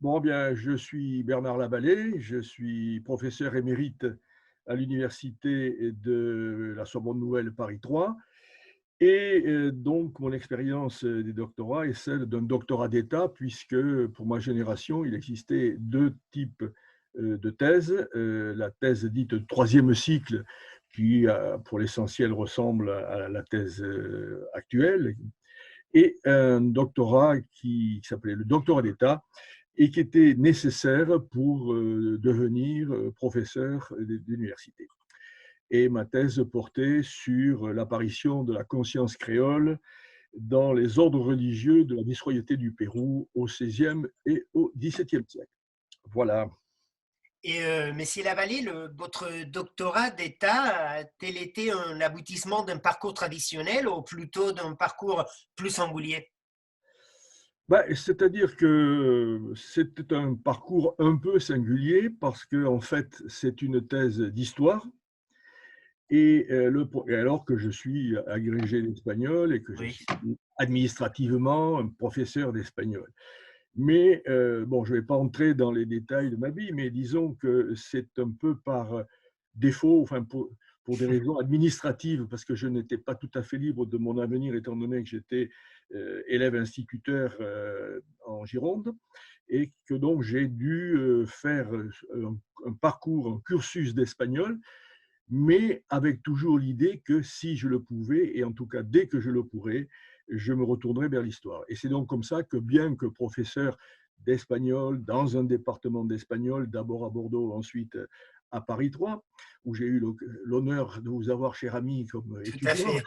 Bon, bien, je suis Bernard Laballet, je suis professeur émérite à l'université de la Sorbonne Nouvelle Paris 3 et donc mon expérience des doctorats est celle d'un doctorat d'État puisque pour ma génération, il existait 2 types, de thèses. La thèse dite de 3e cycle qui, pour l'essentiel ressemble à la thèse, actuelle et un doctorat qui s'appelait le doctorat d'État et qui était nécessaire pour devenir professeur d'université. Et ma thèse portait sur l'apparition de la conscience créole dans les ordres religieux de la vice-royauté du Pérou au XVIe et au XVIIe siècle. Voilà. Et Messier Lavallée, votre doctorat d'État a-t-il été un aboutissement d'un parcours traditionnel ou plutôt d'un parcours plus singulier? Bah, c'est-à-dire que c'était un parcours un peu singulier parce que en fait, c'est une thèse d'histoire. Et alors que je suis agrégé d'espagnol et que je Oui. suis administrativement un professeur d'espagnol. Mais bon, je ne vais pas entrer dans les détails de ma vie, mais disons que c'est un peu par défaut, enfin pour des raisons administratives, parce que je n'étais pas tout à fait libre de mon avenir, étant donné que j'étais élève instituteur en Gironde, et que donc j'ai dû faire un parcours, un cursus d'espagnol, mais avec toujours l'idée que si je le pouvais, et en tout cas dès que je le pourrais, je me retournerais vers l'histoire. Et c'est donc comme ça que, bien que professeur d'espagnol dans un département d'espagnol, d'abord à Bordeaux, ensuite à Paris 3, où j'ai eu l'honneur de vous avoir, cher ami, comme Tout à étudiant,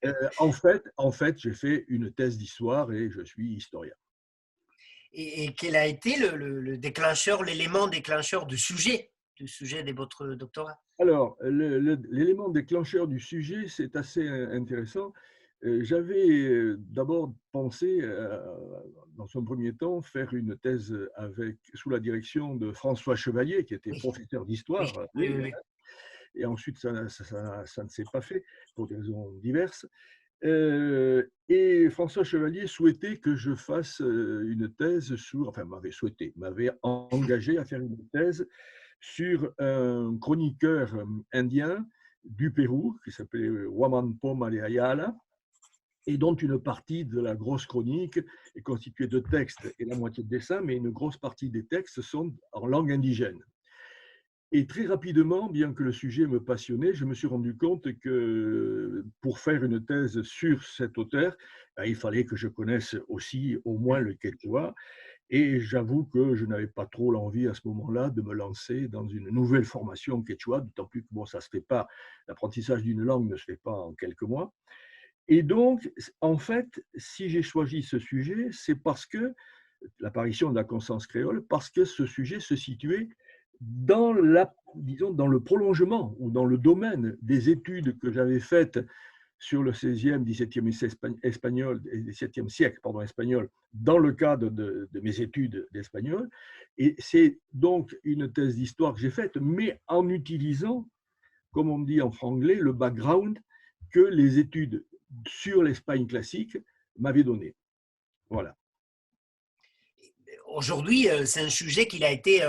fait. en fait, j'ai fait une thèse d'histoire et je suis historien. Et quel a été le déclencheur, l'élément déclencheur du sujet de votre doctorat? Alors, l'élément déclencheur du sujet, c'est assez intéressant. J'avais d'abord pensé, dans un premier temps, faire une thèse sous la direction de François Chevalier, qui était Oui, professeur oui, d'histoire, oui, oui, oui, oui. et ensuite ça ne s'est pas fait pour des raisons diverses. Et François Chevalier souhaitait que je fasse une thèse enfin m'avait engagé à faire une thèse sur un chroniqueur indien du Pérou qui s'appelait Huaman Ayala et dont une partie de la grosse chronique est constituée de textes et la moitié de dessins, mais une grosse partie des textes sont en langue indigène. Et très rapidement, bien que le sujet me passionnait, je me suis rendu compte que pour faire une thèse sur cet auteur, ben, il fallait que je connaisse aussi au moins le quechua. Et j'avoue que je n'avais pas trop l'envie à ce moment-là de me lancer dans une nouvelle formation quechua, d'autant plus que bon, ça se fait pas, l'apprentissage d'une langue ne se fait pas en quelques mois. Et donc, en fait, si j'ai choisi ce sujet, c'est parce que l'apparition de la conscience créole, parce que ce sujet se situait disons, dans le prolongement ou dans le domaine des études que j'avais faites sur le 16e, 17e espagnol, 17e siècle pardon, espagnol, dans le cadre de mes études d'espagnol. Et c'est donc une thèse d'histoire que j'ai faite, mais en utilisant, comme on dit en franglais, le background que les études sur l'Espagne classique m'avaient donné. Voilà. Aujourd'hui, c'est un sujet qui a été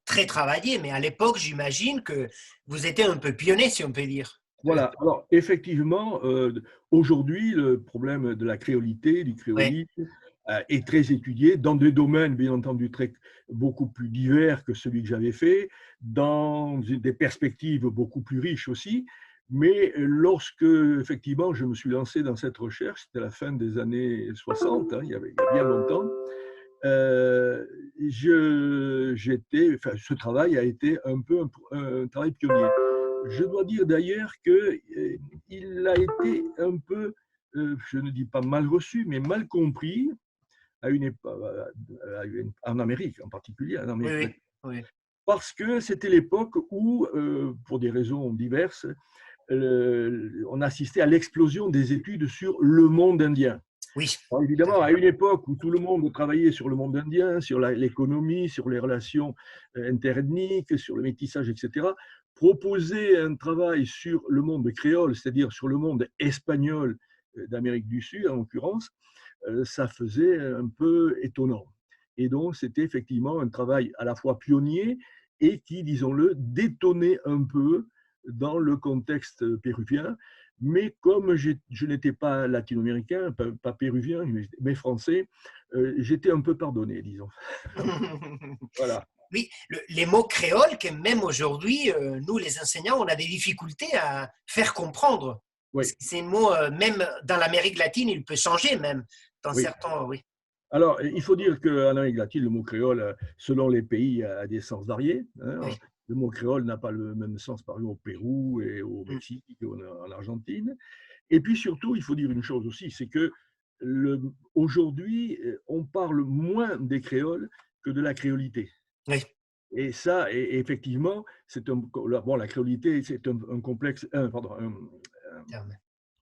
très travaillé, mais à l'époque, j'imagine que vous étiez un peu pionnier, si on peut dire. Voilà. Alors, effectivement, aujourd'hui, le problème de la créolité, du Oui, créolisme, est très étudié dans des domaines, bien entendu, beaucoup plus divers que celui que j'avais fait, dans des perspectives beaucoup plus riches aussi. Mais lorsque, effectivement, je me suis lancé dans cette recherche, c'était la fin des années 60, hein, il y a bien longtemps, euh, enfin, ce travail a été un peu un travail pionnier. Je dois dire d'ailleurs qu'il a été un peu, je ne dis pas mal reçu, mais mal compris à une époque, en Amérique en particulier, en oui, Amérique oui, latine, oui. parce que c'était l'époque où, pour des raisons diverses, on assistait à l'explosion des études sur le monde indien. Oui, Alors tout à évidemment, fait. à une époque où tout le monde travaillait sur le monde indien, sur l'économie, sur les relations interethniques, sur le métissage, etc., proposer un travail sur le monde créole, c'est-à-dire sur le monde espagnol d'Amérique du Sud, en l'occurrence, ça faisait un peu étonnant. Et donc, c'était effectivement un travail à la fois pionnier et qui, disons-le, détonnait un peu dans le contexte péruvien. Mais comme je n'étais pas latino-américain, pas péruvien, mais français, j'étais un peu pardonné, disons. Voilà. Oui, les mots créoles que même aujourd'hui, nous les enseignants, on a des difficultés à faire comprendre. Parce Oui, que ces mots, même dans l'Amérique latine, il peut changer même dans oui. certains, oui. Alors, il faut dire qu'en Amérique latine, le mot créole, selon les pays, a des sens variés, hein. Oui. Le mot créole n'a pas le même sens, par exemple, au Pérou et au Mm. Mexique et en Argentine. Et puis surtout, il faut dire une chose aussi, c'est que aujourd'hui, on parle moins des créoles que de la créolité. Oui. Et ça, et effectivement, bon, la créolité, c'est un complexe, pardon,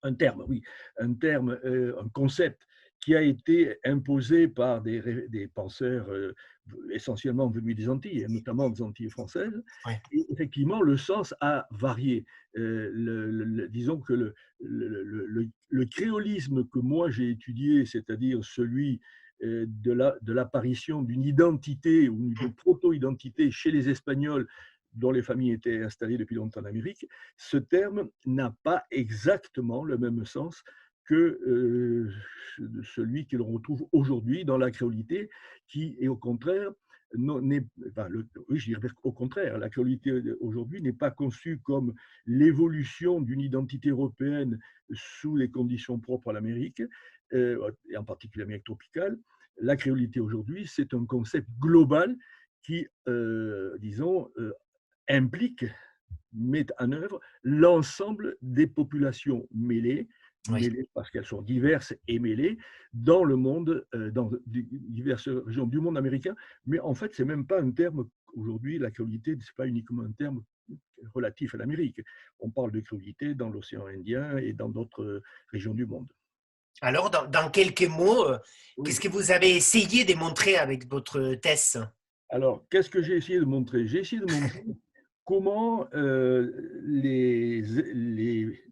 un terme, oui, un terme, un concept qui a été imposé par des penseurs essentiellement venus des Antilles, et notamment des Antilles françaises. Oui. Et effectivement, le sens a varié. Disons que le créolisme que moi j'ai étudié, c'est-à-dire celui de l'apparition d'une identité ou d'une proto-identité chez les Espagnols dont les familles étaient installées depuis longtemps en Amérique, ce terme n'a pas exactement le même sens que celui que l'on retrouve aujourd'hui dans la créolité, qui est au contraire, enfin, oui, je dirais au contraire, la créolité aujourd'hui n'est pas conçue comme l'évolution d'une identité européenne sous les conditions propres à l'Amérique, et en particulier l'Amérique tropicale. La créolité aujourd'hui, c'est un concept global qui, disons, implique, met en œuvre l'ensemble des populations mêlées, Oui. mêlées parce qu'elles sont diverses et mêlées dans le monde, dans diverses régions du monde américain. Mais en fait, c'est même pas un terme aujourd'hui, la créolité, c'est pas uniquement un terme relatif à l'Amérique. On parle de créolité dans l'océan Indien et dans d'autres régions du monde. Alors, dans quelques mots, qu'est-ce Oui. que vous avez essayé de montrer avec votre thèse? Alors, qu'est-ce que j'ai essayé de montrer? J'ai essayé de montrer comment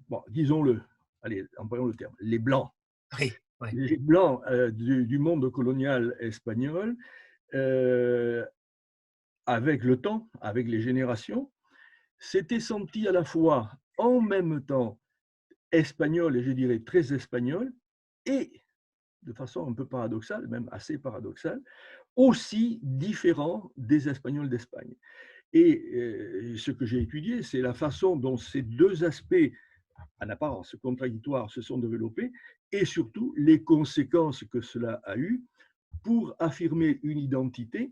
bon, disons-le, allez, employons le terme, les Blancs, Oui, oui. les Blancs du monde colonial espagnol, euh, avec le temps, avec les générations, s'étaient sentis à la fois en même temps espagnols, et je dirais très espagnols, et de façon un peu paradoxale, même assez paradoxale, aussi différents des Espagnols d'Espagne. Et ce que j'ai étudié, c'est la façon dont ces deux aspects, en apparence contradictoires, se sont développés et surtout les conséquences que cela a eues pour affirmer une identité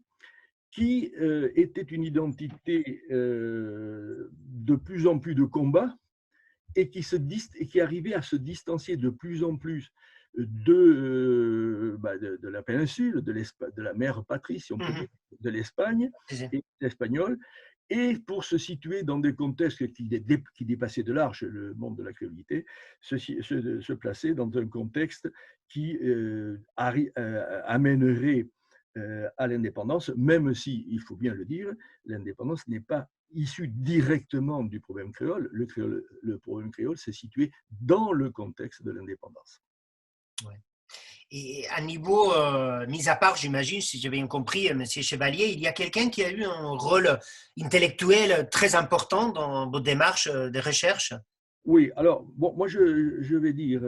qui était une identité de plus en plus de combat et qui arrivait à se distancier de plus en plus de la péninsule, de la mère patrie, si on peut Mhm. dire, de l'Espagne C'est et des Espagnols, et pour se situer dans des contextes qui dépassaient de large le monde de la créolité, se placer dans un contexte qui amènerait à l'indépendance, même si, il faut bien le dire, l'indépendance n'est pas issu directement du problème créole. Le problème créole s'est situé dans le contexte de l'indépendance. ouais. Et à niveau, mis à part, j'imagine, si j'ai bien compris, Monsieur Chevalier, il y a quelqu'un qui a eu un rôle intellectuel très important dans vos démarches de recherche? Oui, alors, bon, moi je vais dire,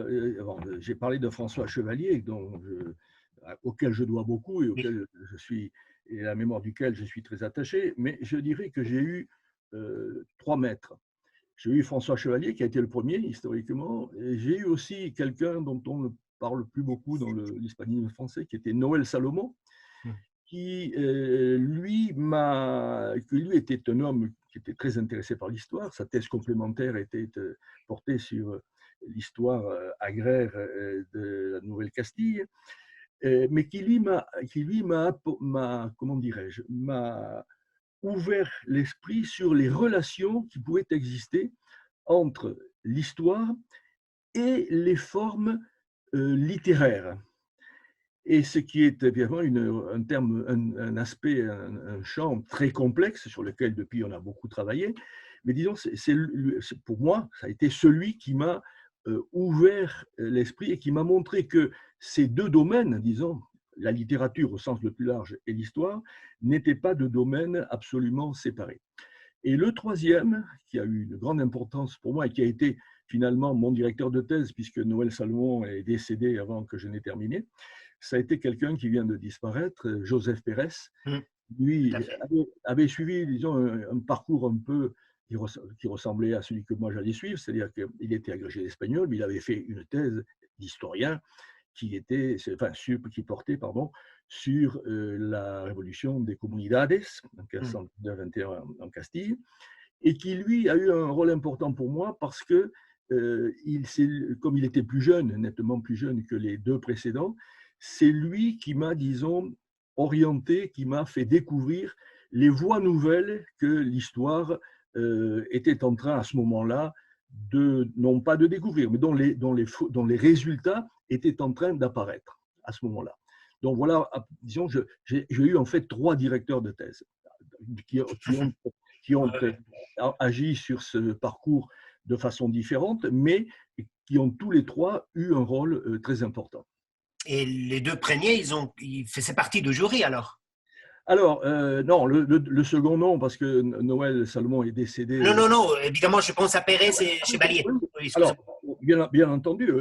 j'ai parlé de François Chevalier, auquel je dois beaucoup et Oui. auquel je suis, et à la mémoire duquel je suis très attaché, mais je dirais que j'ai eu trois maîtres. J'ai eu François Chevalier, qui a été le premier historiquement, et j'ai eu aussi quelqu'un dont on ne parle plus beaucoup dans l'hispanisme français, qui était Noël Salomon, Mm. qui lui était un homme qui était très intéressé par l'histoire. Sa thèse complémentaire était portée sur l'histoire agraire de la Nouvelle-Castille, mais qui lui m'a, comment dirais-je, m'a ouvert l'esprit sur les relations qui pouvaient exister entre l'histoire et les formes littéraires. Et ce qui est évidemment un aspect, un champ très complexe sur lequel depuis on a beaucoup travaillé. Mais disons, pour moi, ça a été celui qui m'a ouvert l'esprit et qui m'a montré que ces deux domaines, disons, la littérature au sens le plus large et l'histoire n'étaient pas de domaines absolument séparés. Et le troisième, qui a eu une grande importance pour moi et qui a été finalement mon directeur de thèse, puisque Noël Salomon est décédé avant que je n'ai terminé, ça a été quelqu'un qui vient de disparaître, Joseph Pérez. Mmh, tout Lui à fait. avait suivi, disons, un parcours un peu qui ressemblait à celui que moi j'allais suivre, c'est-à-dire qu'il était agrégé d'espagnol, mais il avait fait une thèse d'historien qui portait sur la révolution des comunidades en Mmh. 1421 en Castille, et qui lui a eu un rôle important pour moi parce que comme il était plus jeune, nettement plus jeune que les deux précédents, c'est lui qui m'a, disons, orienté, qui m'a fait découvrir les voies nouvelles que l'histoire était en train à ce moment-là non pas de découvrir, mais dont les résultats étaient en train d'apparaître à ce moment-là. Donc voilà, disons, j'ai eu en fait trois directeurs de thèse qui ont, qui Ouais, ont ouais. agi sur ce parcours de façon différente, mais qui ont tous les trois eu un rôle très important. Et les 2 premiers, ils faisaient partie du jury alors? Alors, non, le second non, parce que Noël Salomon est décédé. Non, non, non, évidemment, je pense à Pérez et Chevalier. Oui, Oui, excusez-moi. alors, bien entendu,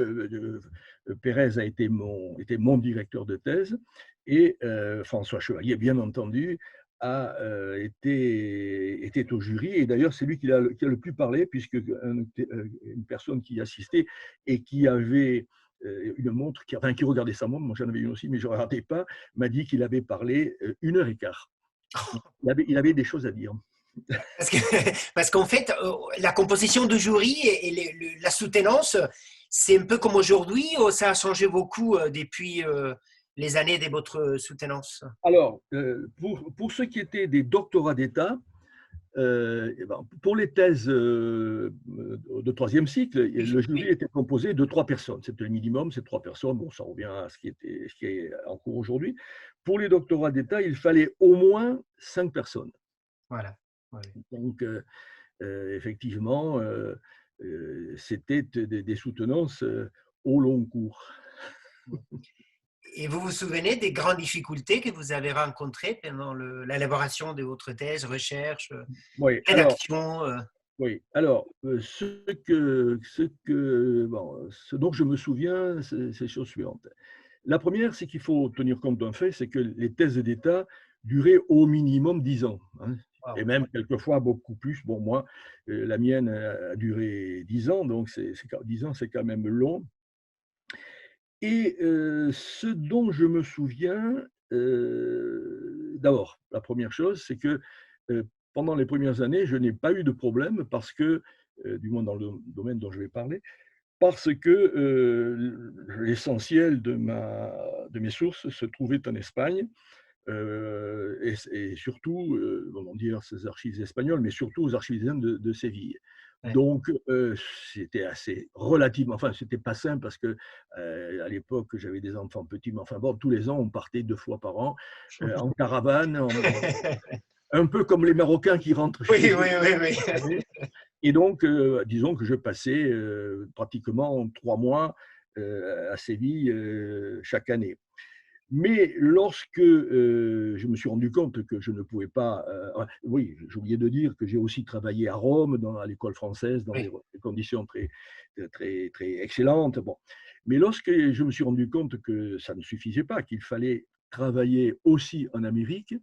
Pérez était mon directeur de thèse et François Chevalier, bien entendu, était au jury. Et d'ailleurs, c'est lui qui a le plus parlé, puisque une personne qui assistait et qui avait une montre, qui regardait sa montre, moi j'en avais une aussi, mais je ne regardais pas, m'a dit qu'il avait parlé 1 heure et quart. Il avait des choses à dire. Parce que parce qu'en fait, la composition du jury et la soutenance, c'est un peu comme aujourd'hui ou ça a changé beaucoup depuis les années de votre soutenance? Alors, pour ce qui était des doctorats d'État, eh ben, pour les thèses de troisième cycle, Oui, le jury oui. était composé de 3 personnes. C'était le minimum, c'est 3 personnes. Bon, ça revient à ce qui est en cours aujourd'hui. Pour les doctorats d'État, il fallait au moins 5 personnes. Voilà. Oui. Donc, effectivement, c'était des soutenances au long cours. Et vous vous souvenez des grandes difficultés que vous avez rencontrées pendant l'élaboration de votre thèse, recherche, Oui, alors, rédaction? Oui, alors, ce dont je me souviens, c'est les choses suivantes. La première, c'est qu'il faut tenir compte d'un fait, c'est que les thèses d'État duraient au minimum 10 ans, hein, et Wow. même quelquefois beaucoup plus. Bon, moi, la mienne a duré 10 ans, donc 10 ans, c'est quand même long. Et ce dont je me souviens, d'abord, la première chose, c'est que, pendant les premières années, je n'ai pas eu de problème parce que, du moins dans le domaine dont je vais parler, parce que, l'essentiel de mes sources se trouvait en Espagne, et surtout, comment dire, ces archives espagnoles, mais surtout aux archives de Séville. Ouais. Donc, c'était assez relativement, enfin, c'était pas simple parce que, à l'époque, j'avais des enfants petits, mais enfin bon, tous les ans, on partait 2 fois par an, en caravane, un peu comme les Marocains qui rentrent Oui, chez eux oui, oui, oui. chaque année. Et donc, disons que je passais, pratiquement 3 mois, à Séville, chaque année. Mais lorsque, je me suis rendu compte que je ne pouvais pas, oui, j'ai oublié de dire que j'ai aussi travaillé à Rome, à l'école française, dans Oui. des conditions très excellentes, bon. Mais lorsque je me suis rendu compte que ça ne suffisait pas, qu'il fallait travailler aussi en Amérique,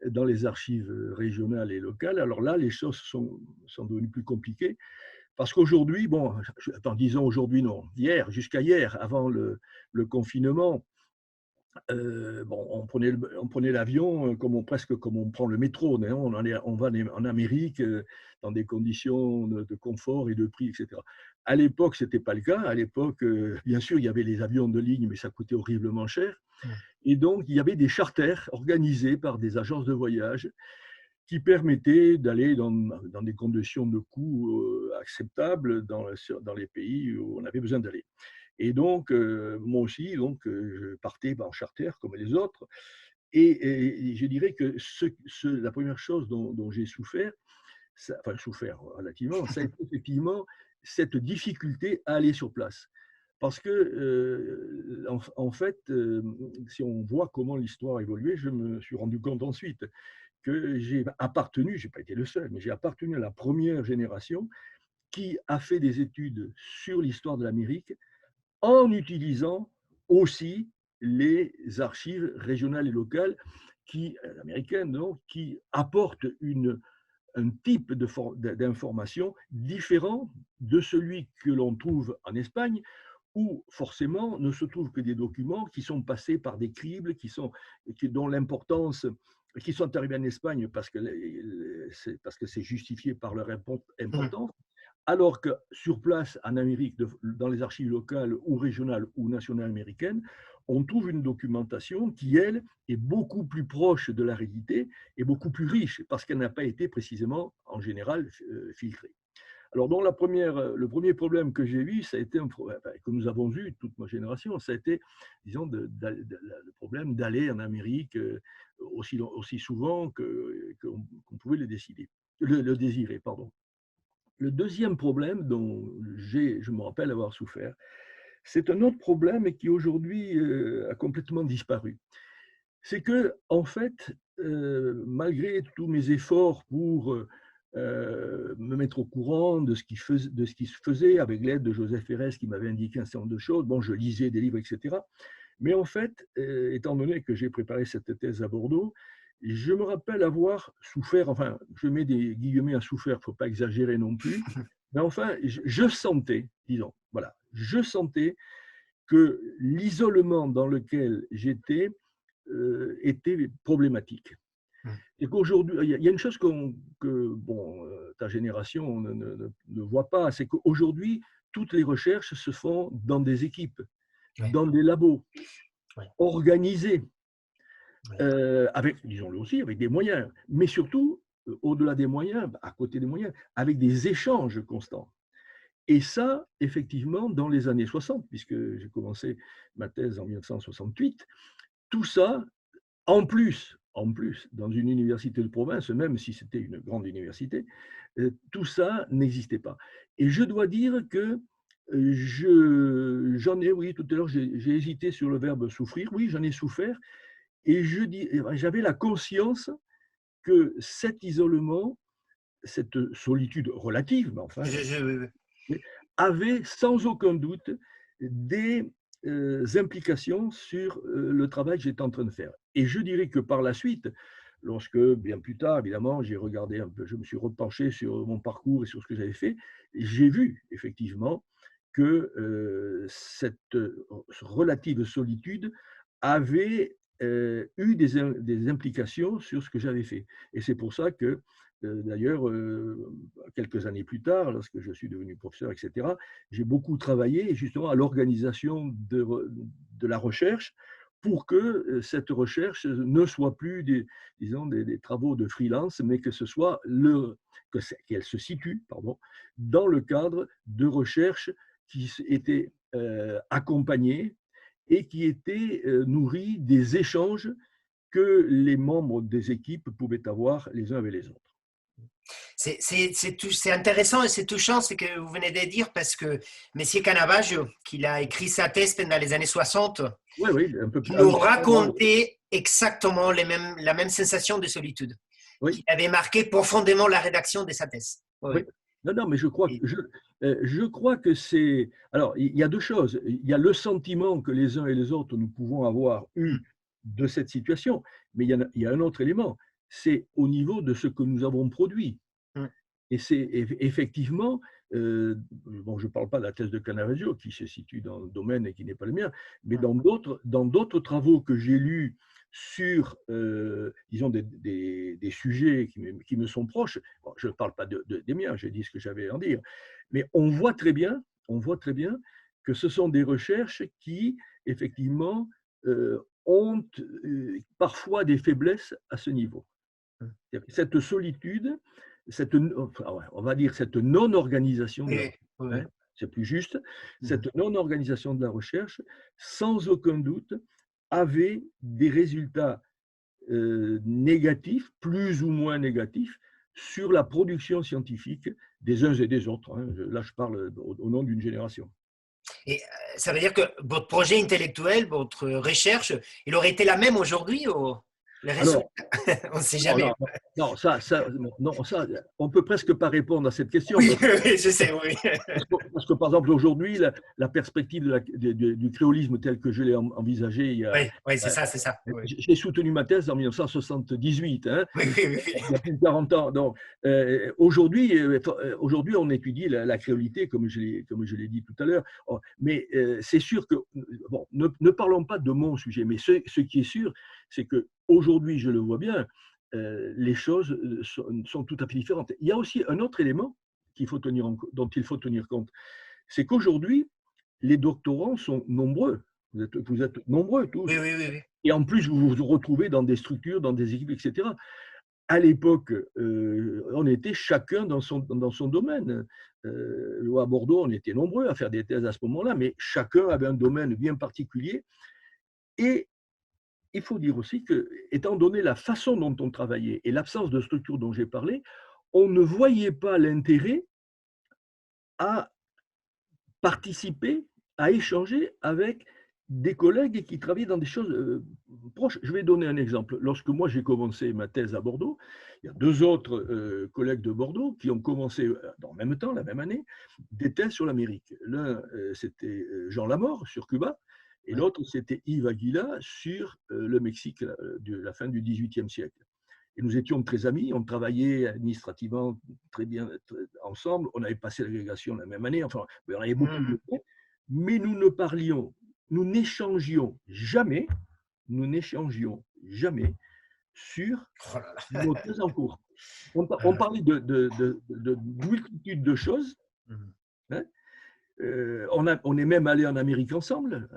dans les archives, régionales et locales, alors là, les choses sont devenues plus compliquées parce qu'aujourd'hui, bon, disons aujourd'hui, non, jusqu'à hier, avant le confinement, bon, on prenait l'avion presque comme on prend le métro. On va en Amérique dans des conditions de confort et de prix, etc. À l'époque, ce n'était pas le cas. À l'époque, bien sûr, il y avait les avions de ligne, mais ça coûtait horriblement cher. Mm. Et donc, il y avait des charters organisés par des agences de voyage qui permettaient d'aller dans des conditions de coût acceptables dans les pays où on avait besoin d'aller. Et donc, moi aussi, donc, je partais en charter comme les autres. Et je dirais que la première chose dont j'ai souffert, enfin souffert relativement, ça a été effectivement cette difficulté à aller sur place. Parce que, en fait, si on voit comment l'histoire a évolué, je me suis rendu compte ensuite que j'ai appartenu, je n'ai pas été le seul, mais j'ai appartenu à la première génération qui a fait des études sur l'histoire de l'Amérique en utilisant aussi les archives régionales et locales américaines, donc, qui apportent un type d'information différent de celui que l'on trouve en Espagne, où forcément ne se trouvent que des documents qui sont passés par des cribles, dont l'importance, qui sont arrivés en Espagne parce que c'est justifié par leur Mhm. importance, alors que sur place, en Amérique, dans les archives locales ou régionales ou nationales américaines, on trouve une documentation qui, elle, est beaucoup plus proche de la réalité et beaucoup plus riche, parce qu'elle n'a pas été précisément, en général, filtrée. Alors, le premier problème que j'ai vu, ça a été que nous avons eu, toute ma génération, ça a été, disons, le problème d'aller en Amérique aussi souvent qu'on pouvait le désirer. Pardon. Le deuxième problème dont je me rappelle avoir souffert, c'est un autre problème qui aujourd'hui a complètement disparu. C'est que, en fait, malgré tous mes efforts pour me mettre au courant de ce qui se faisait avec l'aide de Joseph Ferres qui m'avait indiqué un certain nombre de choses, bon, je lisais des livres, etc. Mais en fait, étant donné que j'ai préparé cette thèse à Bordeaux, je me rappelle avoir souffert, enfin, je mets des guillemets à souffert, il ne faut pas exagérer non plus, mais enfin, je sentais, disons, voilà, je sentais que l'isolement dans lequel j'étais était problématique. Mhm. Et qu'aujourd'hui, il y a une chose bon, ta génération ne voit pas, c'est qu'aujourd'hui, toutes les recherches se font dans des équipes, Ouais, dans des labos, ouais, organisés, ouais. avec, disons-le aussi, avec des moyens, mais surtout, au-delà des moyens, à côté des moyens, avec des échanges constants. Et ça, effectivement, dans les années 60, puisque j'ai commencé ma thèse en 1968, tout ça, en plus, dans une université de province, même si c'était une grande université, tout ça n'existait pas. Et je dois dire que oui, tout à l'heure, j'ai hésité sur le verbe souffrir. Oui, j'en ai souffert. Et j'avais la conscience que cet isolement, cette solitude relative, mais enfin, Oui, oui. avait sans aucun doute des implications sur le travail que j'étais en train de faire. Et je dirais que par la suite, lorsque, bien plus tard, évidemment, j'ai regardé un peu, je me suis repenché sur mon parcours et sur ce que j'avais fait, j'ai vu effectivement que cette relative solitude avait eu des implications sur ce que j'avais fait. Et c'est pour ça que, d'ailleurs, quelques années plus tard, lorsque je suis devenu professeur, etc., j'ai beaucoup travaillé justement à l'organisation de la recherche pour que cette recherche ne soit plus disons, des travaux de freelance, mais que ce soit qu'elle se situe, pardon, dans le cadre de recherches qui étaient accompagnées et qui étaient nourries des échanges que les membres des équipes pouvaient avoir les uns avec les autres. C'est intéressant et c'est touchant ce que vous venez de dire parce que Messier Canavaggio, qui a écrit sa thèse pendant les années 60, Oui, oui, un peu plus, il un nous petit peu avant. racontait exactement la même sensation de solitude Oui, qui avait marqué profondément la rédaction de sa thèse. oui. Oui. Non, non, mais Et- je crois que c'est. Alors, il y a deux choses. Il y a le sentiment que les uns et les autres nous pouvons avoir eu de cette situation, mais il y a un autre élément. C'est au niveau de ce que nous avons produit. Mm. Et c'est effectivement, bon, je ne parle pas de la thèse de Canavaggio qui se situe dans le domaine et qui n'est pas le mien, mais Mm. dans d'autres travaux que j'ai lus sur, disons, des sujets qui me sont proches, bon, je ne parle pas des miens, j'ai dit ce que j'avais à en dire, mais on voit très bien que ce sont des recherches qui, effectivement, ont parfois des faiblesses à ce niveau. Mm. Cette solitude, enfin, ouais, on va dire cette non-organisation de la Oui, recherche, oui, hein, c'est plus juste, oui. cette non-organisation de la recherche, sans aucun doute, avait des résultats négatifs, plus ou moins négatifs, sur la production scientifique des uns et des autres, hein. Là, je parle au nom d'une génération. Et ça veut dire que votre projet intellectuel, votre recherche, il aurait été la même aujourd'hui ou les résultats, Alors, on ne sait non, jamais. non, non, non, non, ça, on peut presque pas répondre à cette question Oui, oui, je sais, oui. parce que, par exemple, aujourd'hui, la perspective du créolisme tel que je l'ai envisagé il y a, Oui, oui, c'est ça, c'est ça. Oui, j'ai soutenu ma thèse en 1978, hein, oui, oui, oui. il y a plus de 40 ans. Donc, aujourd'hui, on étudie la créolité, comme je l'ai dit tout à l'heure. Mais c'est sûr que, bon, ne parlons pas de mon sujet, mais ce qui est sûr, c'est qu'aujourd'hui, je le vois bien, les choses sont tout à fait différentes. Il y a aussi un autre élément dont il faut tenir compte, c'est qu'aujourd'hui, les doctorants sont nombreux. Vous êtes nombreux tous. Oui, oui, oui, oui. Et en plus, vous vous retrouvez dans des structures, dans des équipes, etc. À l'époque, on était chacun dans son domaine. À Bordeaux, on était nombreux à faire des thèses à ce moment-là, mais chacun avait un domaine bien particulier. Et il faut dire aussi que, étant donné la façon dont on travaillait et l'absence de structure dont j'ai parlé, on ne voyait pas l'intérêt à participer, à échanger avec des collègues qui travaillaient dans des choses proches. Je vais donner un exemple. Lorsque moi j'ai commencé ma thèse à Bordeaux, il y a deux autres collègues de Bordeaux qui ont commencé dans le même temps, la même année, des thèses sur l'Amérique. L'un, c'était Jean Lamor sur Cuba, et Oui. l'autre, c'était Yves Aguila sur le Mexique de la fin du XVIIIe siècle. Et nous étions très amis, on travaillait administrativement très bien ensemble, on avait passé l'agrégation la même année, enfin, on avait beaucoup de Mhm. points, mais nous n'échangions jamais sur Oh là nos thèses en cours. On là. parlait de multitude de choses, Mhm. hein. On est même allé en Amérique ensemble,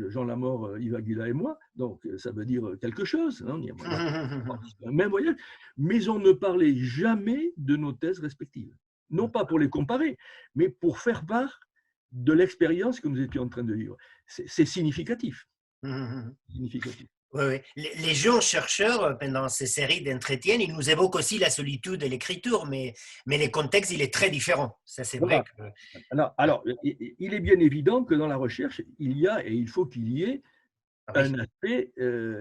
Jean Lamor, Yves Aguila et moi, donc ça veut dire quelque chose, hein. On a participé à un même voyage, mais on ne parlait jamais de nos thèses respectives. Non pas pour les comparer, mais pour faire part de l'expérience que nous étions en train de vivre. C'est significatif. Mhm. Significatif. Oui, oui. Les jeunes chercheurs, pendant ces séries d'entretiens, ils nous évoquent aussi la solitude et l'écriture, mais le contexte, il est très différent. Ça, c'est vrai Voilà. que… Alors, il est bien évident que dans la recherche, il y a, et il faut qu'il y ait, Ah oui. un aspect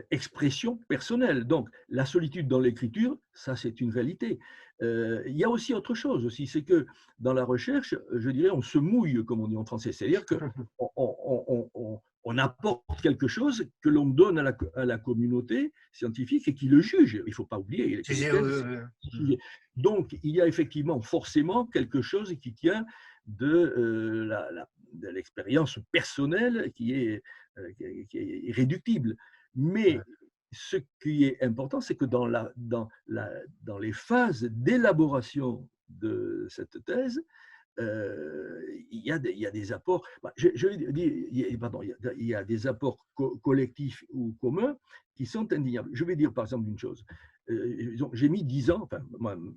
expression personnelle. Donc, la solitude dans l'écriture, ça, c'est une réalité. Il y a aussi autre chose aussi, c'est que dans la recherche, je dirais, on se mouille, comme on dit en français. C'est-à-dire qu'on on apporte quelque chose que l'on donne à la communauté scientifique et qui le juge. Il ne faut pas oublier que les thèses, c'est Mhm. jugé. Donc, il y a effectivement forcément quelque chose qui tient de l'expérience personnelle qui est irréductible. Mais ce qui est important, c'est que dans les phases d'élaboration de cette thèse, il y a des apports, je vais dire, pardon, il y a des apports collectifs ou communs qui sont indéniables. Je vais dire par exemple une chose. J'ai mis 10 ans, enfin,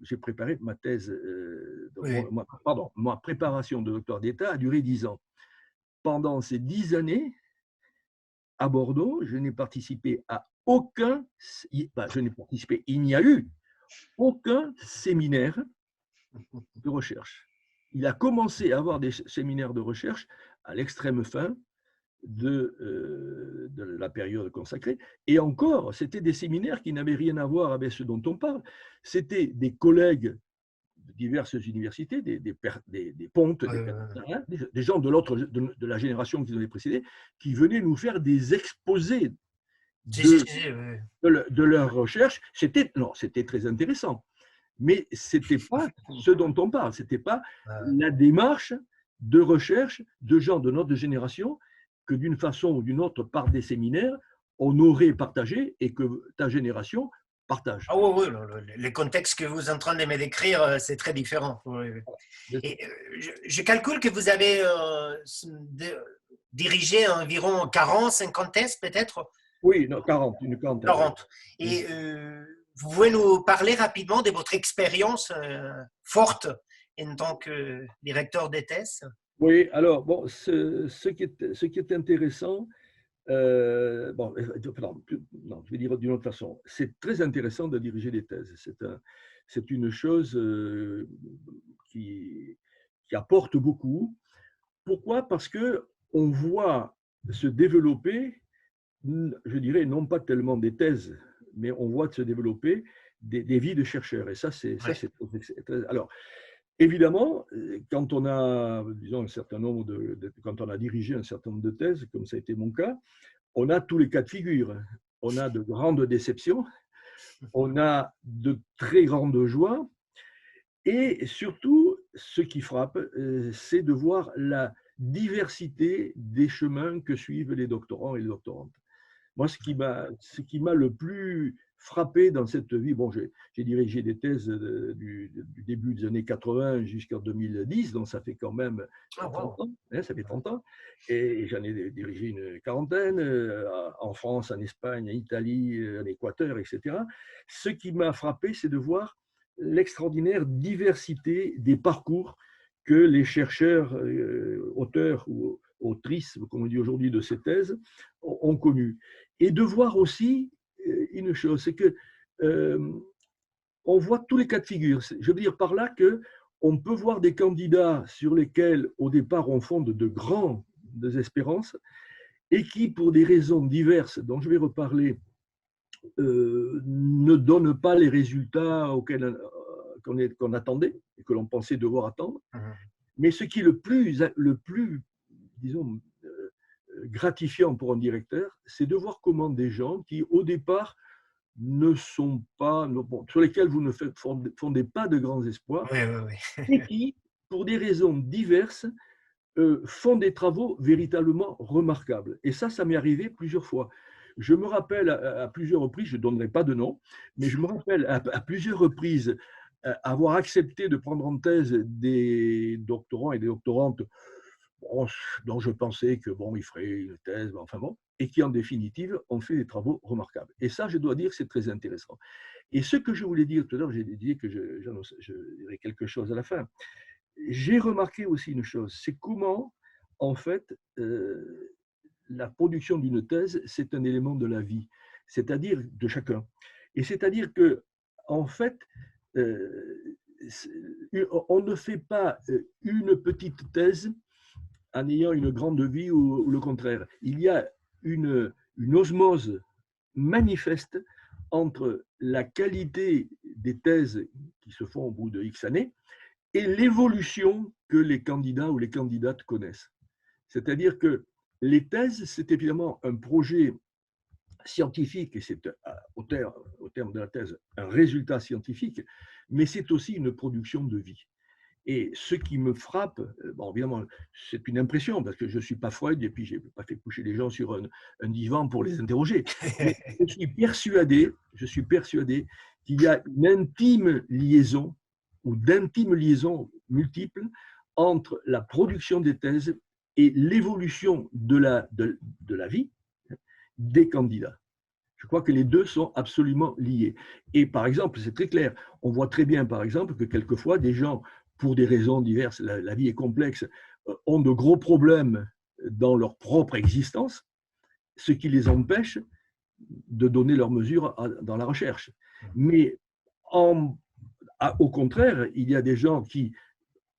j'ai préparé ma thèse, Oui. pardon, ma préparation de doctorat d'État a duré 10 ans. Pendant ces 10 années, à Bordeaux, je n'ai participé à aucun, je n'ai participé, il n'y a eu aucun séminaire de recherche. Il a commencé à avoir des séminaires de recherche à l'extrême fin de la période consacrée. Et encore, c'était des séminaires qui n'avaient rien à voir avec ce dont on parle. C'était des collègues de diverses universités, des pontes, hein, des gens de la génération qui nous avait précédés, qui venaient nous faire des exposés de, Oui. de leur recherche. C'était très intéressant. Mais ce n'était pas ce dont on parle, ce n'était pas la démarche de recherche de gens de notre génération que d'une façon ou d'une autre, par des séminaires, on aurait partagé et que ta génération partage. Ah oui, oui, le contexte que vous êtes en train de me décrire, c'est très différent. Oui, oui. Et je calcule que vous avez dirigé environ 40, 50 thèses peut-être. Oui, non, 40, une quarantaine, oui. 40. Et vous pouvez nous parler rapidement de votre expérience forte en tant que directeur des thèses? Oui, alors, bon, ce qui est intéressant, bon, pardon, non, je vais dire d'une autre façon. C'est très intéressant de diriger des thèses. C'est une chose qui apporte beaucoup. Pourquoi? Parce que on voit se développer, je dirais, non pas tellement des thèses, mais on voit se développer des vies de chercheurs. Et ça, Ouais. c'est alors, évidemment, quand on a, disons, un certain nombre quand on a dirigé un certain nombre de thèses, comme ça a été mon cas, on a tous les cas de figure. On a de grandes déceptions, on a de très grandes joies, et surtout, ce qui frappe, c'est de voir la diversité des chemins que suivent les doctorants et les doctorantes. Moi, ce qui m'a le plus frappé dans cette vie, bon, j'ai dirigé des thèses du début des années 80 jusqu'en 2010, donc ça fait quand même Ah, 30 wow. ans, hein, ça fait 30 ans, et j'en ai dirigé une quarantaine, en France, en Espagne, en Italie, en Équateur, etc. Ce qui m'a frappé, c'est de voir l'extraordinaire diversité des parcours que les chercheurs, auteurs ou autrices, comme on dit aujourd'hui, de ces thèses, ont connu. Et de voir aussi une chose, c'est que on voit tous les cas de figure. Je veux dire par là que on peut voir des candidats sur lesquels, au départ, on fonde de grandes espérances et qui, pour des raisons diverses, dont je vais reparler, ne donnent pas les résultats auxquels qu'on attendait et que l'on pensait devoir attendre. Mhm. Mais ce qui est le plus disons, gratifiant pour un directeur, c'est de voir comment des gens qui, au départ, ne sont pas, bon, sur lesquels vous ne fondez pas de grands espoirs, Oui, oui, oui. et qui, pour des raisons diverses, font des travaux véritablement remarquables. Et ça m'est arrivé plusieurs fois. Je me rappelle à plusieurs reprises, je ne donnerai pas de nom, mais je me rappelle à plusieurs reprises avoir accepté de prendre en thèse des doctorants et des doctorantes dont je pensais que bon, ils feraient une thèse, enfin bon, et qui en définitive ont fait des travaux remarquables. Et ça, je dois dire, c'est très intéressant. Et ce que je voulais dire tout à l'heure, j'ai dit que je dirais quelque chose à la fin. J'ai remarqué aussi une chose, c'est comment, en fait, la production d'une thèse, c'est un élément de la vie, c'est-à-dire de chacun. Et c'est-à-dire que, en fait, euh, on ne fait pas une petite thèse en ayant une grande vie ou le contraire. Il y a une osmose manifeste entre la qualité des thèses qui se font au bout de X années et l'évolution que les candidats ou les candidates connaissent. C'est-à-dire que les thèses, c'est évidemment un projet scientifique, et c'est au terme de la thèse un résultat scientifique, mais c'est aussi une production de vie. Et ce qui me frappe, bon, évidemment, c'est une impression, parce que je ne suis pas Freud, et puis je n'ai pas fait coucher les gens sur un divan pour les interroger. Mais je suis persuadé qu'il y a une intime liaison, ou d'intimes liaisons multiples, entre la production des thèses et l'évolution de la vie des candidats. Je crois que les deux sont absolument liés. Et par exemple, c'est très clair, on voit très bien, par exemple, que quelquefois, des gens, pour des raisons diverses, la vie est complexe, ont de gros problèmes dans leur propre existence, ce qui les empêche de donner leurs mesures dans la recherche. Mais au contraire, il y a des gens qui,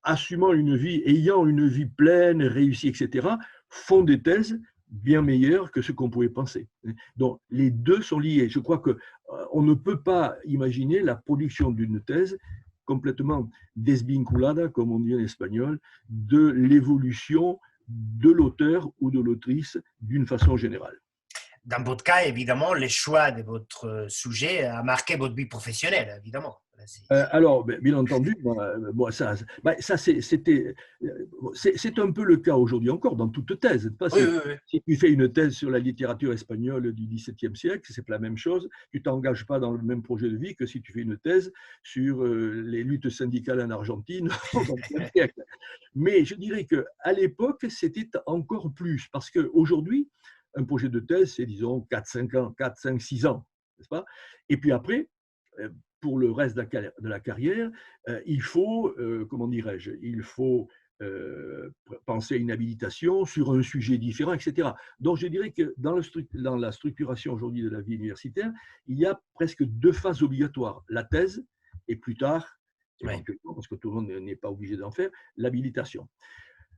assumant une vie, ayant une vie pleine, réussie, etc., font des thèses bien meilleures que ce qu'on pouvait penser. Donc, les deux sont liés. Je crois qu'on ne peut pas imaginer la production d'une thèse complètement desvinculada, comme on dit en espagnol, de l'évolution de l'auteur ou de l'autrice d'une façon générale. Dans votre cas, évidemment, le choix de votre sujet a marqué votre vie professionnelle, évidemment. Alors, bien entendu, bon, ça c'est un peu le cas aujourd'hui encore dans toute thèse. Oui, oui, oui. Si tu fais une thèse sur la littérature espagnole du XVIIe siècle, c'est la même chose. Tu ne t'engages pas dans le même projet de vie que si tu fais une thèse sur les luttes syndicales en Argentine au XXe siècle. Mais je dirais qu'à l'époque, c'était encore plus, parce qu'aujourd'hui, un projet de thèse, c'est disons 4-5 ans, 4, 5, 6 ans, n'est-ce pas? Et puis après, pour le reste de la carrière, il faut, comment dirais-je, il faut penser à une habilitation sur un sujet différent, etc. Donc je dirais que dans la structuration aujourd'hui de la vie universitaire, il y a presque deux phases obligatoires, la thèse et plus tard, Oui. éventuellement, parce que tout le monde n'est pas obligé d'en faire, l'habilitation.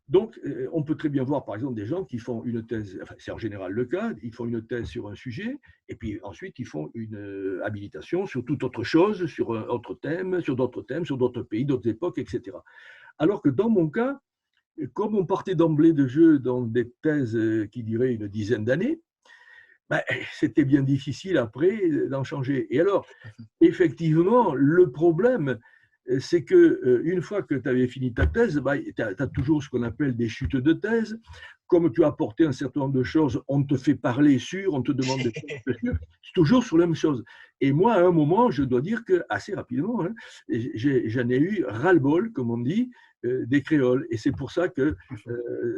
Donc, on peut très bien voir, par exemple, des gens qui font une thèse, enfin, c'est en général le cas, ils font une thèse sur un sujet, et puis ensuite, ils font une habilitation sur toute autre chose, sur un autre thème, sur d'autres pays, d'autres époques, etc. Alors que dans mon cas, comme on partait d'emblée de jeu dans des thèses qui duraient une dizaine d'années, ben, c'était bien difficile après d'en changer. Et alors, effectivement, le problème, c'est que une fois que tu avais fini ta thèse, ben, tu as toujours ce qu'on appelle des chutes de thèse. Comme tu as apporté un certain nombre de choses, on te fait parler sur, on te demande des choses sur, c'est toujours sur la même chose. Et moi, à un moment, je dois dire que assez rapidement, hein, j'en ai eu ras-le-bol, comme on dit, des créoles. Et c'est pour ça que,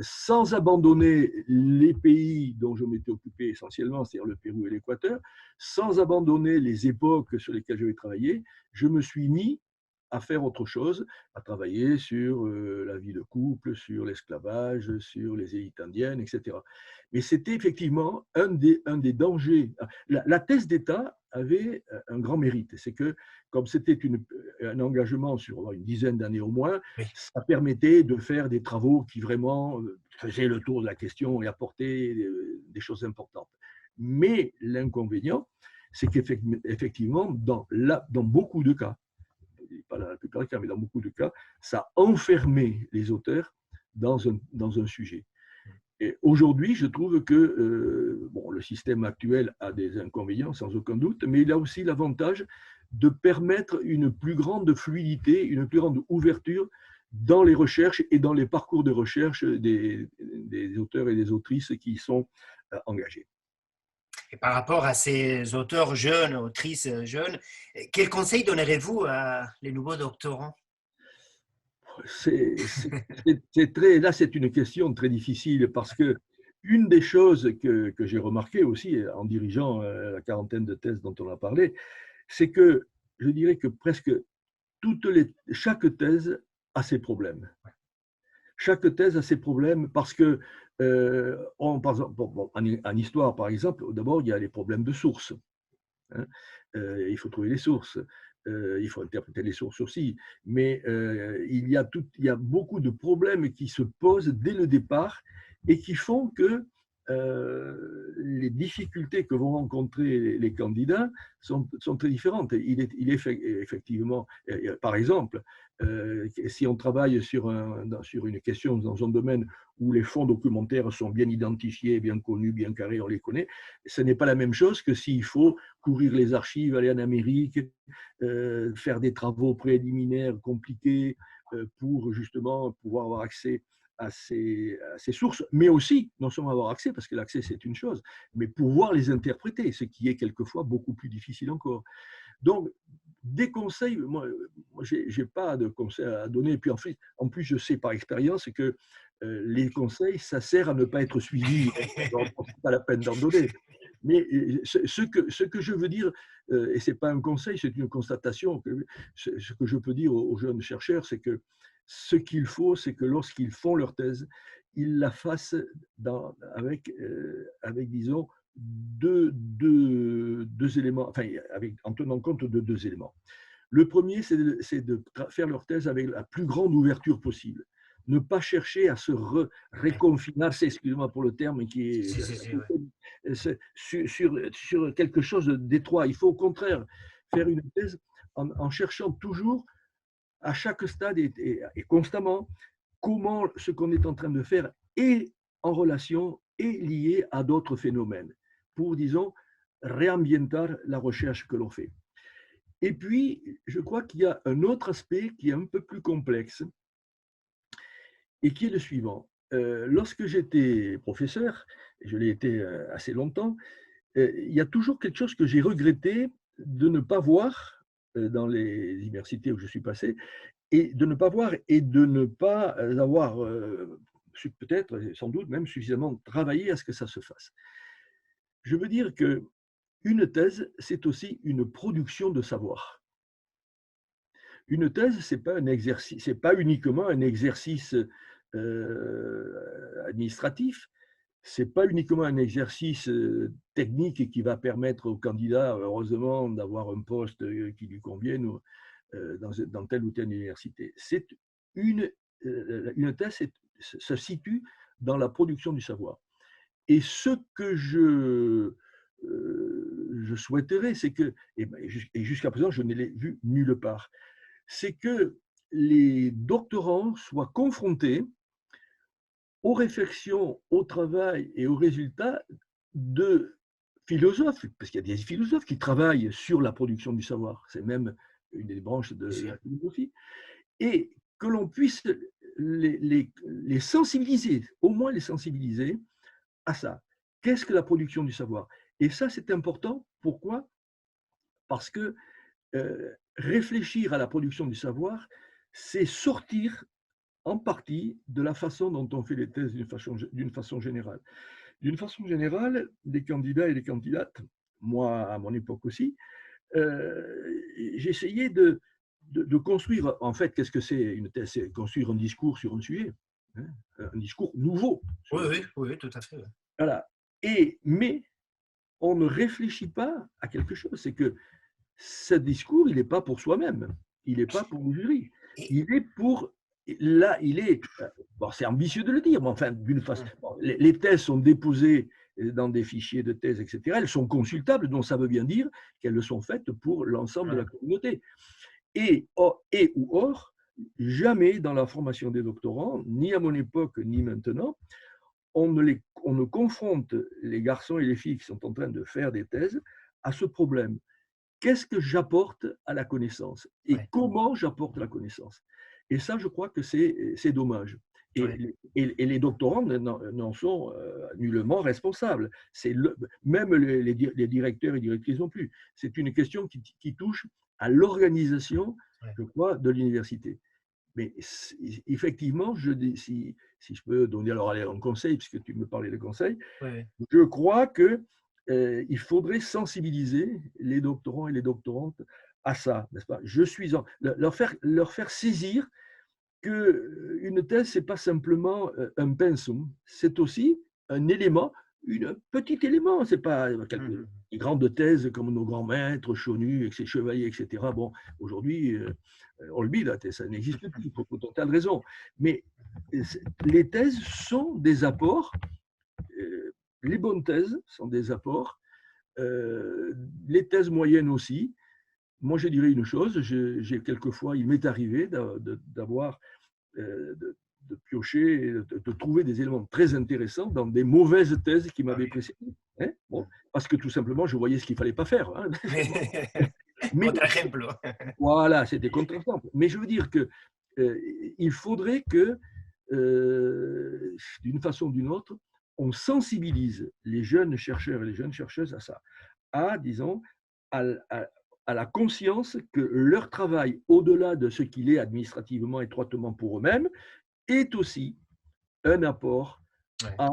sans abandonner les pays dont je m'étais occupé essentiellement, c'est-à-dire le Pérou et l'Équateur, sans abandonner les époques sur lesquelles j'avais travaillé, je me suis mis à faire autre chose, à travailler sur la vie de couple, sur l'esclavage, sur les élites indiennes, etc. Mais c'était effectivement un des dangers. La thèse d'État avait un grand mérite, c'est que comme c'était un engagement sur une dizaine d'années au moins, Oui. ça permettait de faire des travaux qui vraiment faisaient le tour de la question et apportaient des choses importantes. Mais l'inconvénient, c'est qu'effectivement, dans beaucoup de cas, pas la plupart des cas, mais dans beaucoup de cas, ça enfermait les auteurs dans un sujet. Et aujourd'hui, je trouve que bon, le système actuel a des inconvénients, sans aucun doute, mais il a aussi l'avantage de permettre une plus grande fluidité, une plus grande ouverture dans les recherches et dans les parcours de recherche des auteurs et des autrices qui y sont engagés. Et par rapport à ces auteurs jeunes, autrices jeunes, quel conseil donnerez-vous à les nouveaux doctorants? Là, c'est une question très difficile parce que une des choses que j'ai remarqué aussi en dirigeant la quarantaine de thèses dont on a parlé, c'est que je dirais que presque chaque thèse a ses problèmes. Chaque thèse a ses problèmes parce que, par exemple, en histoire, par exemple, d'abord, il y a les problèmes de sources. Hein. Il faut trouver les sources, il faut interpréter les sources aussi, mais il y a beaucoup de problèmes qui se posent dès le départ et qui font que les difficultés que vont rencontrer les candidats sont très différentes. Il est effectivement, par exemple, si on travaille sur une question dans un domaine où les fonds documentaires sont bien identifiés, bien connus, bien carrés, on les connaît, ce n'est pas la même chose que s'il faut courir les archives, aller en Amérique, faire des travaux préliminaires compliqués pour justement pouvoir avoir accès à ces sources, mais aussi, non seulement avoir accès, parce que l'accès c'est une chose, mais pouvoir les interpréter, ce qui est quelquefois beaucoup plus difficile encore. Donc, des conseils, moi j'ai pas de conseils à donner, et puis en plus je sais par expérience que les conseils, ça sert à ne pas être suivi, donc c'est pas la peine d'en donner. Mais ce que je veux dire, et ce n'est pas un conseil, c'est une constatation, ce que je peux dire aux jeunes chercheurs, c'est que ce qu'il faut, c'est que lorsqu'ils font leur thèse, ils la fassent avec, disons, deux éléments, enfin, en tenant compte de deux éléments. Le premier, c'est de faire leur thèse avec la plus grande ouverture possible. Ne pas chercher à se réconfinarser, excusez-moi pour le terme, qui Si, si, si, ouais. est sur quelque chose d'étroit. Il faut au contraire faire une thèse en cherchant toujours, à chaque stade et constamment, comment ce qu'on est en train de faire est en relation et lié à d'autres phénomènes, pour, disons, réambientar la recherche que l'on fait. Et puis, je crois qu'il y a un autre aspect qui est un peu plus complexe et qui est le suivant. Lorsque j'étais professeur, et je l'ai été assez longtemps, il y a toujours quelque chose que j'ai regretté de ne pas voir dans les universités où je suis passé, et de ne pas voir et de ne pas avoir, peut-être, sans doute même suffisamment travaillé à ce que ça se fasse. Je veux dire que une thèse, c'est aussi une production de savoir. Une thèse, c'est pas un exercice, c'est pas uniquement un exercice administratif, c'est pas uniquement un exercice technique qui va permettre au candidat, heureusement, d'avoir un poste qui lui convienne dans telle ou telle université. C'est une une thèse se situe dans la production du savoir. Et ce que je souhaiterais, c'est que, et jusqu'à présent, je ne l'ai vu nulle part, c'est que les doctorants soient confrontés aux réflexions, au travail et aux résultats de philosophes, parce qu'il y a des philosophes qui travaillent sur la production du savoir, c'est même une des branches de la philosophie, et que l'on puisse les sensibiliser, au moins les sensibiliser à ça. Qu'est-ce que la production du savoir? Et ça, c'est important. Pourquoi? Parce que réfléchir à la production du savoir, c'est sortir en partie de la façon dont on fait les thèses d'une façon générale. D'une façon générale, les candidats et les candidates, moi à mon époque aussi, j'essayais de construire, en fait, qu'est-ce que c'est une thèse? C'est construire un discours sur un sujet, hein, un discours nouveau. Oui, oui, oui, tout à fait. Voilà. Mais on ne réfléchit pas à quelque chose, c'est que ce discours, il n'est pas pour soi-même, il n'est pas pour le jury, il est pour… Là, il est… Bon, c'est ambitieux de le dire, mais enfin, d'une façon… Bon, les thèses sont déposées dans des fichiers de thèse, etc. Elles sont consultables, donc ça veut bien dire qu'elles sont faites pour l'ensemble de la communauté. Et ou or, jamais dans la formation des doctorants, ni à mon époque, ni maintenant, on ne confronte les garçons et les filles qui sont en train de faire des thèses à ce problème. Qu'est-ce que j'apporte à la connaissance et comment j'apporte la connaissance? Et ça, je crois que c'est dommage. Et les doctorants n'en sont nullement responsables. Même les directeurs et directrices non plus. C'est une question qui touche à l'organisation, je crois, de l'université. Mais effectivement, si je peux donner alors un conseil, puisque tu me parlais de conseil, je crois qu'il faudrait sensibiliser les doctorants et les doctorantes à ça, n'est-ce pas? Leur faire saisir qu'une thèse, ce n'est pas simplement un pensum, c'est aussi un élément, un petit élément, ce n'est pas les grandes thèses comme nos grands maîtres, Chonu, Chevalier, etc. Bon, aujourd'hui, on le bide, ça n'existe plus pour tout un tas de raisons. Mais les thèses sont des apports, les bonnes thèses sont des apports, les thèses moyennes aussi. Moi, je dirais une chose, quelquefois, il m'est arrivé d'avoir, de piocher, de trouver des éléments très intéressants dans des mauvaises thèses qui m'avaient précédé. Hein, bon, parce que tout simplement, je voyais ce qu'il ne fallait pas faire. Hein. Mais, contre-exemple. Voilà, c'est des contre-exemples. Mais je veux dire qu'il faudrait que, d'une façon ou d'une autre, on sensibilise les jeunes chercheurs et les jeunes chercheuses à ça, disons, à la conscience que leur travail, au-delà de ce qu'il est administrativement étroitement pour eux-mêmes, est aussi un apport à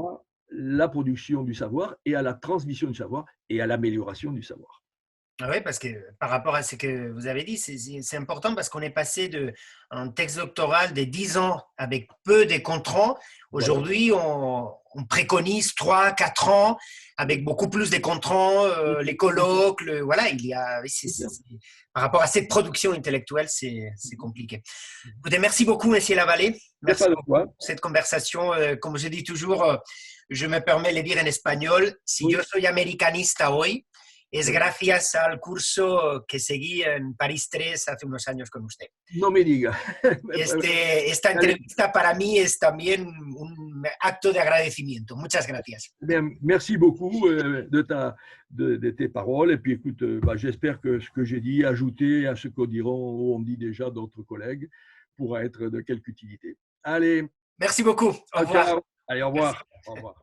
la production du savoir et à la transmission du savoir et à l'amélioration du savoir. Oui, parce que par rapport à ce que vous avez dit, c'est important parce qu'on est passé d'un texte doctoral de 10 ans avec peu de contrats. Aujourd'hui, on préconise 3, 4 ans avec beaucoup plus de contrats, les colloques, voilà, il y a, par rapport à cette production intellectuelle, c'est compliqué. Écoutez, merci beaucoup, Monsieur Lavallée. Merci pour cette conversation. Comme je dis toujours, je me permets de le dire en espagnol, si yo soy americanista hoy, es gracias al curso que seguí en París 3 hace unos años con usted. No me diga. Esta entrevista para mí es también un acto de agradecimiento. Muchas gracias. Bien, merci beaucoup de tes paroles. Et puis écoute, j'espère que ce que j'ai dit, ajouté à ce qu'on dit déjà d'autres collègues, pourra être de quelque utilité. Allez. Merci beaucoup. Au revoir. Allez, au revoir. Au revoir.